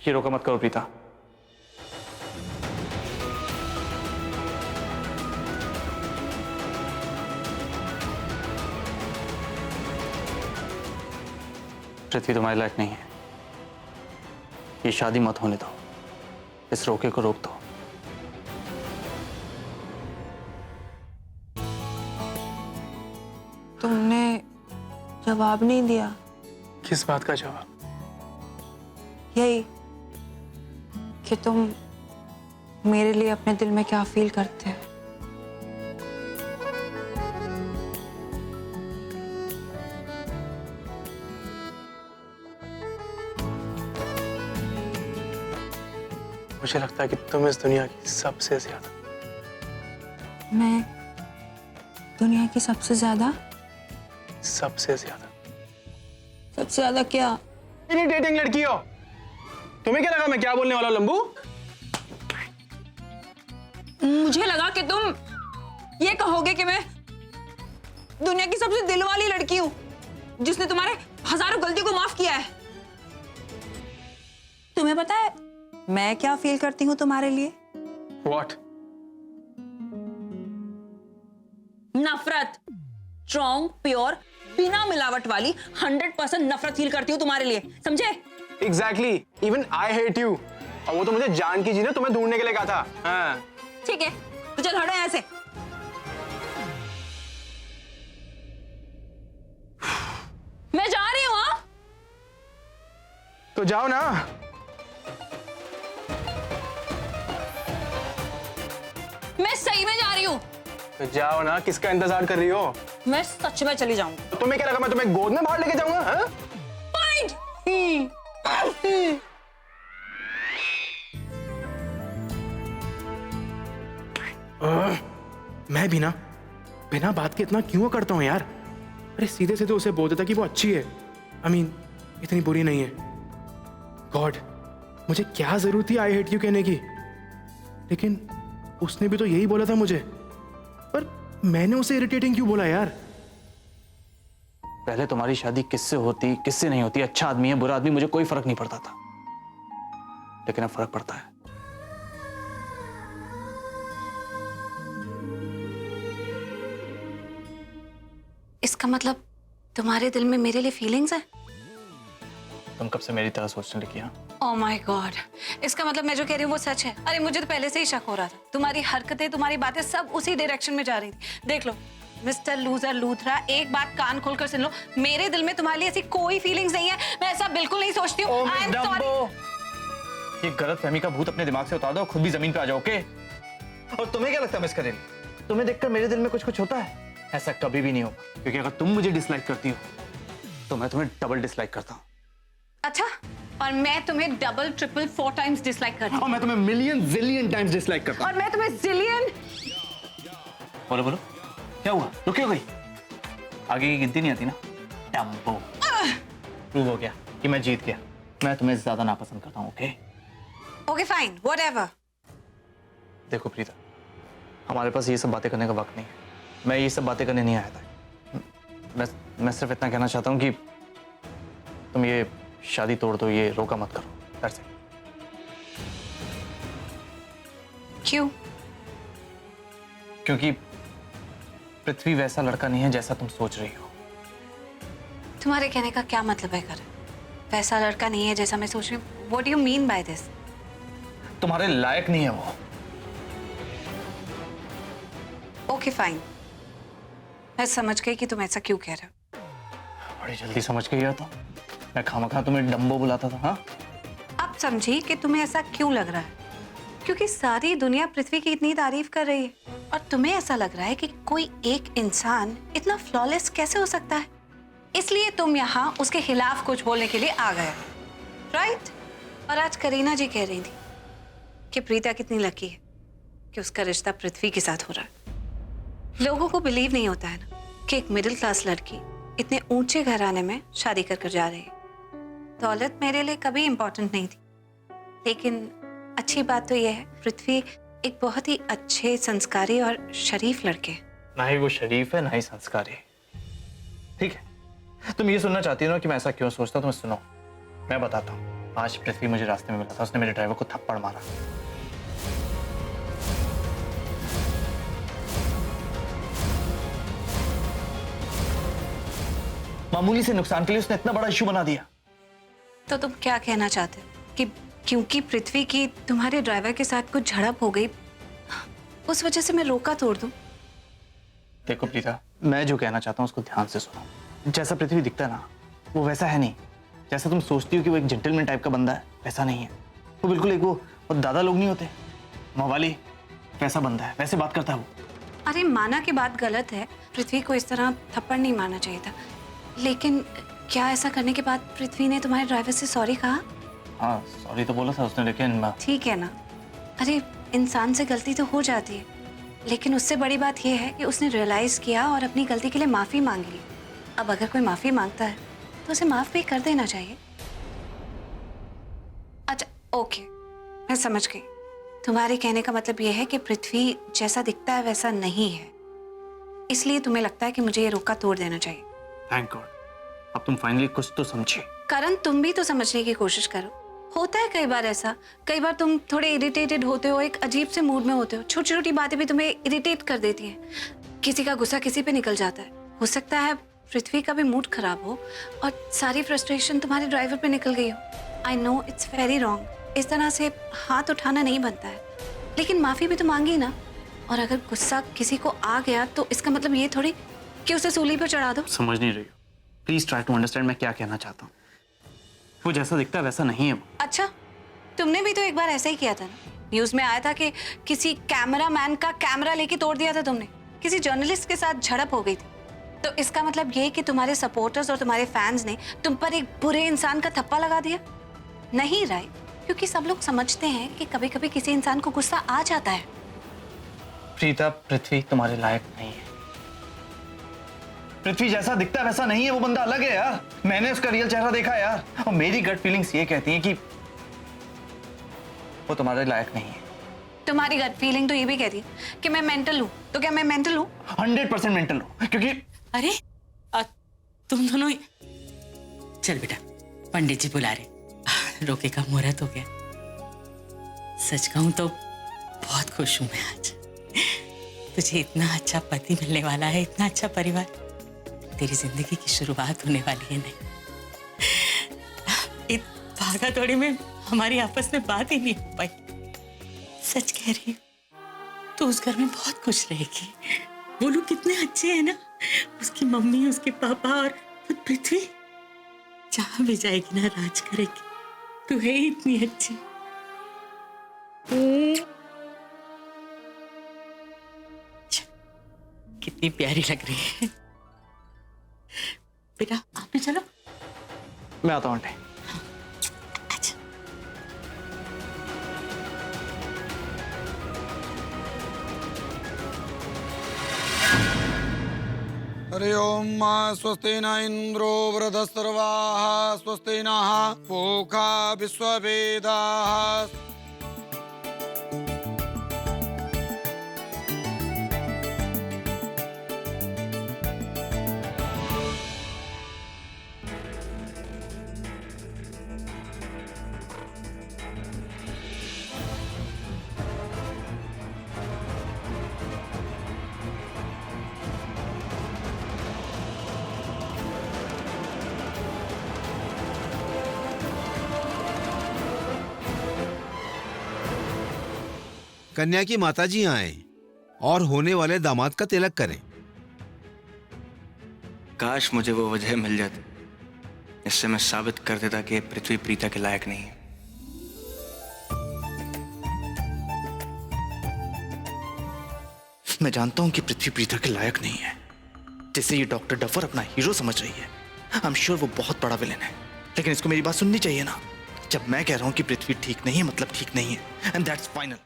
ये रोका मत करो प्रीता। पृथ्वी तुम्हारे लायक नहीं है। ये शादी मत होने दो, इस रोके को रोक दो। तुमने जवाब नहीं दिया। किस बात का जवाब? यही कि तुम मेरे लिए अपने दिल में क्या फील करते हो। मुझे लगता है कि तुम इस दुनिया की सबसे ज्यादा मैं दुनिया की सबसे ज्यादा क्या? मेरी डेटिंग लड़की हो। तुम्हें क्या लगा मैं क्या बोलने वाला हूं लंबू? मुझे लगा कि तुम ये कहोगे कि मैं दुनिया की सबसे दिल वाली लड़की हूं, जिसने तुम्हारे हजारों गलतियों को माफ किया है। तुम्हें पता है मैं क्या फील करती हूँ तुम्हारे लिए? What? नफरत। स्ट्रॉन्ग, प्योर, बिना मिलावट वाली 100% नफरत फील करती हूँ तुम्हारे लिए, समझे? Exactly. Even I hate you. और वो तो मुझे जान की जी ने तुम्हें ढूंढने के लिए कहा था। हाँ। ठीक है, तो चल हटो यहाँ से। मैं जा रही हूँ। हाँ, तो जाओ ना। मैं सही में जा रही हूँ। तो जाओ ना, किसका इंतजार कर रही हो? मैं सच में चली जाऊंगी। तो तुम्हें क्या लगा मैं तुम्हें गोद में बाहर लेके जाऊंगा? हाँ? मैं भी ना बिना बात के इतना क्यों करता हूँ यार? अरे सीधे सीधे उसे बोल देता कि वो अच्छी है। I mean, इतनी बुरी नहीं है। गॉड, मुझे क्या जरूरत थी आई हेट यू कहने की? लेकिन उसने भी तो यही बोला था मुझे, पर मैंने उसे इरिटेटिंग क्यों बोला यार? पहले तुम्हारी शादी किससे होती किससे नहीं होती, अच्छा आदमी है बुरा आदमी, मुझे कोई फर्क नहीं पड़ता था, लेकिन अब फर्क पड़ता है। इसका मतलब तुम्हारे दिल में मेरे लिए फीलिंग्स है? तुम कब से मेरी तरह सोचने लगी? हाँ, ओह माय गॉड, इसका मतलब मैं जो कह रही हूँ वो सच है। अरे मुझे तो पहले से ही शक हो रहा था। तुम्हारी हरकतें, तुम्हारी बातें सब उसी डायरेक्शन में जा रही थी। देख लो मिस्टर लूजर लूथरा, एक बात कान खोलकर सुन लो, मेरे दिल में तुम्हारे लिए ऐसी कोई फीलिंग्स नहीं है। मैं ऐसा बिल्कुल नहीं सोचती हूँ। I am sorry. ये गलतफहमी का भूत अपने दिमाग से उतार दो, खुद भी जमीन पे आ जाओ, ओके? और तुम्हें क्या लगता है मिस करें? तुम्हें देखकर मेरे दिल में कुछ होता है? ऐसा कभी भी नहीं होगा, क्योंकि अगर तुम मुझे डिसलाइक करती हो तो मैं तुम्हें डबल डिसलाइक करता हूँ। अच्छा, और मैं तुम्हें डबल ट्रिपल 4 टाइम्स डिसलाइक करती हूँ। और मैं तुम्हें मिलियन जिलियन टाइम्स डिसलाइक करता हूँ। और मैं तुम्हें जिलियन। बोलो बोलो, क्या हुआ? रुकी हो गई? आगे की गिनती नहीं आती ना? डम्बो। प्रूव हो गया कि मैं जीत गया। मैं तुम्हें ज्यादा नापसंद करता हूँ, ओके? Okay fine, whatever. देखो प्रीता, हमारे पास ये सब बातें करने का वक्त नहीं है। मैं ये सब बातें करने नहीं आया था। मैं सिर्फ इतना कहना चाहता हूँ कि तुम ये शादी तोड़ दो, ये रोका मत करो। That's it. क्यों? क्योंकि पृथ्वी वैसा लड़का नहीं है जैसा तुम सोच रही हो। तुम्हारे कहने का क्या मतलब है कर? वैसा लड़का नहीं है जैसा मैं सोच रही हूँ। What do you mean by this? तुम्हारे लायक नहीं है वो। ओके फाइन, मैं समझ गई कि तुम ऐसा क्यों कह रहे हो। बड़ी जल्दी समझ गई तो मैं खामखा तुम्हें डम्बो बुलाता था। हाँ, अब समझी कि तुम्हें ऐसा क्यों लग रहा है, क्योंकि सारी दुनिया पृथ्वी की इतनी तारीफ कर रही है और तुम्हें ऐसा लग रहा है कि कोई एक इंसान इतना फ्लॉलेस कैसे हो सकता है, इसलिए तुम यहाँ उसके खिलाफ कुछ बोलने के लिए आ गए, राइट? और आज करीना जी कह रही थी कि प्रीता कितनी लकी है कि उसका रिश्ता पृथ्वी के साथ हो रहा है। लोगों को बिलीव नहीं होता है ना कि एक मिडिल क्लास लड़की इतने ऊंचे घराने में शादी कर जा रही है। दौलत मेरे लिए कभी इंपॉर्टेंट नहीं थी, लेकिन अच्छी बात तो यह है पृथ्वी एक बहुत ही अच्छे, संस्कारी और शरीफ लड़के हैं। ना ही वो शरीफ है ना ही संस्कारी। ठीक है, तुम ये सुनना चाहती हो ना कि मैं ऐसा क्यों सोचता हूँ? तुम्हें सुनो, मैं बताता हूँ। आज पृथ्वी मुझे रास्ते में मिला था, उसने मेरे ड्राइवर को थप्पड़ मारा। मामूली से नुकसान के लिए उसने इतना बड़ा इशू बना दिया। तो तुम क्या कहना चाहते हो कि क्योंकि पृथ्वी की तुम्हारे ड्राइवर के साथ कुछ झड़प हो गई, उस वजह से मैं रोका तोड़ दूं? देखो प्रीता, मैं जो कहना चाहता हूँ उसको ध्यान से सुनो। जैसा पृथ्वी दिखता है ना, वो वैसा है नहीं। जैसा तुम सोचती हो कि वो एक जेंटलमैन टाइप का बंदा है, वैसा नहीं है। वो बिल्कुल एक वो दादा लोग नहीं होते, मवाली, वैसा बंदा है, वैसे बात करता है वो। अरे माना कि बात गलत है, पृथ्वी को इस तरह थप्पड़ नहीं मारना चाहिए था, लेकिन क्या ऐसा करने के बाद पृथ्वी ने तुम्हारे ड्राइवर से सॉरी कहा? हाँ, सॉरी तो बोला था उसने, लेकिन ठीक है ना। अरे इंसान से गलती तो हो जाती है, लेकिन उससे बड़ी बात यह है कि उसने रियलाइज किया और अपनी गलती के लिए माफी मांग ली। अब अगर कोई माफी मांगता है तो उसे माफ भी कर देना चाहिए। अच्छा ओके, मैं समझ गई। तुम्हारे कहने का मतलब यह है कि पृथ्वी जैसा दिखता है वैसा नहीं है, इसलिए तुम्हें लगता है कि मुझे ये रोका तोड़ देना चाहिए। थैंक गॉड, अब तुम फाइनली कुछ तो समझे। करण, तुम भी तो समझने की कोशिश करो। होता है कई बार ऐसा, कई बार तुम थोड़े इरिटेटेड होते हो, एक अजीब से मूड में होते हो, छोटी छोटी बातें भी तुम्हें इरिटेट कर देती हैं। किसी का गुस्सा किसी पे निकल जाता है। हो सकता है पृथ्वी का भी मूड खराब हो और सारी फ्रस्ट्रेशन तुम्हारे ड्राइवर पे निकल गई हो। I know it's very wrong, इस तरह से हाथ उठाना नहीं बनता है, लेकिन माफी भी तो मांगी ना। और अगर गुस्सा किसी को आ गया तो इसका मतलब ये थोड़ी कि उसे सूली पे चढ़ा दो। समझ नहीं रही हो, प्लीज ट्राई टू अंडरस्टैंड मैं क्या कहना चाहता हूँ। वो जैसा दिखता है वैसा नहीं है वो। अच्छा, तुमने भी तो एक बार ऐसा ही किया था ना। न्यूज में आया था कि किसी कैमरामैन का कैमरा लेके तोड़ दिया था तुमने, किसी जर्नलिस्ट के साथ झड़प हो गई थी। तो इसका मतलब ये कि तुम्हारे सपोर्टर्स और तुम्हारे फैंस ने तुम पर एक बुरे इंसान का थप्पा लगा दिया? नहीं राइट, क्योंकि सब लोग समझते हैं कि कभी कभी किसी इंसान को गुस्सा आ जाता है। प्रीता, पृथ्वी तुम्हारे लायक नहीं है। पृथ्वी जैसा दिखता है वैसा नहीं है, वो बंदा अलग है यार। मैंने उसका रियल चेहरा देखा है यार, और मेरी गट फीलिंग्स ये कहती हैं कि वो तुम्हारे लायक नहीं है। तुम्हारी गट फीलिंग तो ये भी कहती है कि मैं मेंटल हूँ। तो क्या मैं मेंटल हूँ? 100% मेंटल हूँ, क्योंकि अरे तुम दोनों चल बेटा, पंडित जी बुला रहे, रोके का मुहूर्त हो गया। सच कहूं तो बहुत खुश हूं मैं आज। तुझे इतना अच्छा पति मिलने वाला है, इतना अच्छा परिवार। तेरी जिंदगी की शुरुआत होने वाली है। नहीं, इस भागा दौड़ी में हमारी आपस में बात ही नहीं हो पाई। सच कह रही हूँ, तो उस घर में बहुत खुश रहेगी। वो लोग कितने अच्छे हैं ना, उसकी मम्मी, उसके पापा और खुद पृथ्वी। जहां भी जाएगी ना राज करेगी। तू है ही इतनी अच्छी। कितनी प्यारी लग रही है बेटा। आप भी चलो। मैं आता हूँ आंटी। अच्छा। हरि ओम स्वस्ति न इंद्रो वृधस्तर्वाः स्वस्ति नः पूषा विश्ववेदाः। कन्या की माताजी आए और होने वाले दामाद का तिलक करें। काश मुझे वो वजह मिल जाती, इससे मैं साबित कर देता कि पृथ्वी प्रीता के लायक नहीं है। मैं जानता हूं कि पृथ्वी प्रीता के लायक नहीं है, जिसे ये डॉक्टर डफर अपना हीरो समझ रही है। आई एम श्योर वो बहुत बड़ा विलेन है, लेकिन इसको मेरी बात सुननी चाहिए ना। जब मैं कह रहा हूं कि पृथ्वी ठीक नहीं है, मतलब ठीक नहीं है, एंड दैट्स फाइनल।